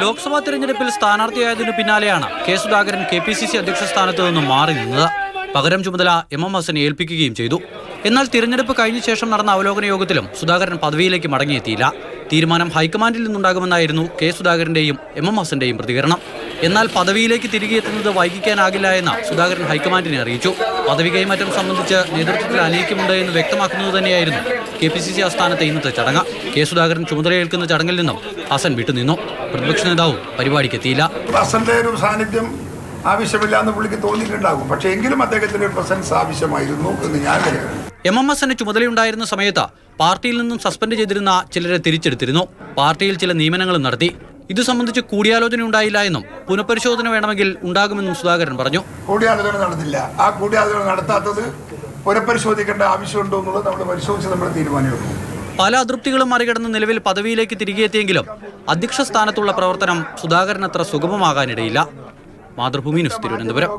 ലോക്സഭാ തെരഞ്ഞെടുപ്പിൽ സ്ഥാനാർത്ഥിയായതിനു പിന്നാലെയാണ് K Sudhakaran KPCC അധ്യക്ഷ സ്ഥാനത്ത് നിന്നും മാറി നിന്നത്. പകരം ചുമതല MM ഹസനെ ഏൽപ്പിക്കുകയും ചെയ്തു. എന്നാൽ തിരഞ്ഞെടുപ്പ് കഴിഞ്ഞ ശേഷം നടന്ന അവലോകന യോഗത്തിലും സുധാകരൻ പദവിയിലേക്ക് മടങ്ങിയെത്തിയില്ല. തീരുമാനം ഹൈക്കമാൻഡിൽ നിന്നുണ്ടാകുമെന്നായിരുന്നു കെ സുധാകരന്റെയും MM ഹസന്റെയും പ്രതികരണം. എന്നാൽ പദവിയിലേക്ക് തിരികെ എത്തുന്നത് വൈകിക്കാനാകില്ല എന്ന് സുധാകരൻ ഹൈക്കമാൻഡിനെ അറിയിച്ചു. പദവി കൈമാറ്റം സംബന്ധിച്ച് നേതൃത്വത്തിൽ അനയിക്കുമുണ്ട് എന്ന് വ്യക്തമാക്കുന്നത് തന്നെയായിരുന്നു KPCC ആസ്ഥാനത്തെ ഇന്നത്തെ ചടങ്ങ്. കെ സുധാകരൻ ചുമതലയേൽക്കുന്ന ചടങ്ങിൽ നിന്നും ഹസൻ വിട്ടുനിന്നു. പ്രതിപക്ഷ നേതാവും പരിപാടിക്കെത്തിയില്ല. ഹസന്റെ ഒരു സാന്നിധ്യം ആവശ്യമില്ല എന്ന് പുള്ളിക്ക് തോന്നിയിട്ടുണ്ടാകും. പക്ഷേ എങ്കിലും അദ്ദേഹത്തിന്റെ പ്രസൻസ് ആവശ്യമായിരുന്നു എന്ന് ഞാൻ കരുതുന്നു. MM ഹസന് ചുമതലയുണ്ടായിരുന്ന സമയത്ത് പാർട്ടിയിൽ നിന്നും സസ്പെൻഡ് ചെയ്തിരുന്ന ചിലരെ തിരിച്ചെടുത്തിരുന്നു. പാർട്ടിയിൽ ചില നിയമനങ്ങളും നടത്തി. ഇത് സംബന്ധിച്ച് കൂടിയാലോചന ഉണ്ടായില്ല എന്നും പുനഃപരിശോധന വേണമെങ്കിൽ ഉണ്ടാകുമെന്നും സുധാകരൻ പറഞ്ഞു. കൂടിയാലോചന നടന്നില്ല. ആ കൂടിയാലോചന നടത്താത്തത് പുനഃപരിശോധിക്കേണ്ട ആവശ്യമുണ്ടോ എന്നുള്ളത് നമ്മൾ പരിശോധിച്ച് നമ്മൾ തീരുമാനമെടുക്കും. പല അതൃപ്തികളും മറികടന്ന് നിലവിൽ പദവിയിലേക്ക് തിരികെ എത്തിയെങ്കിലും അധ്യക്ഷ സ്ഥാനത്തുള്ള പ്രവർത്തനം സുധാകരൻ അത്ര സുഗമമാകാനിടയില്ല. മാതൃഭൂമി ന്യൂസ്, തിരുവനന്തപുരം.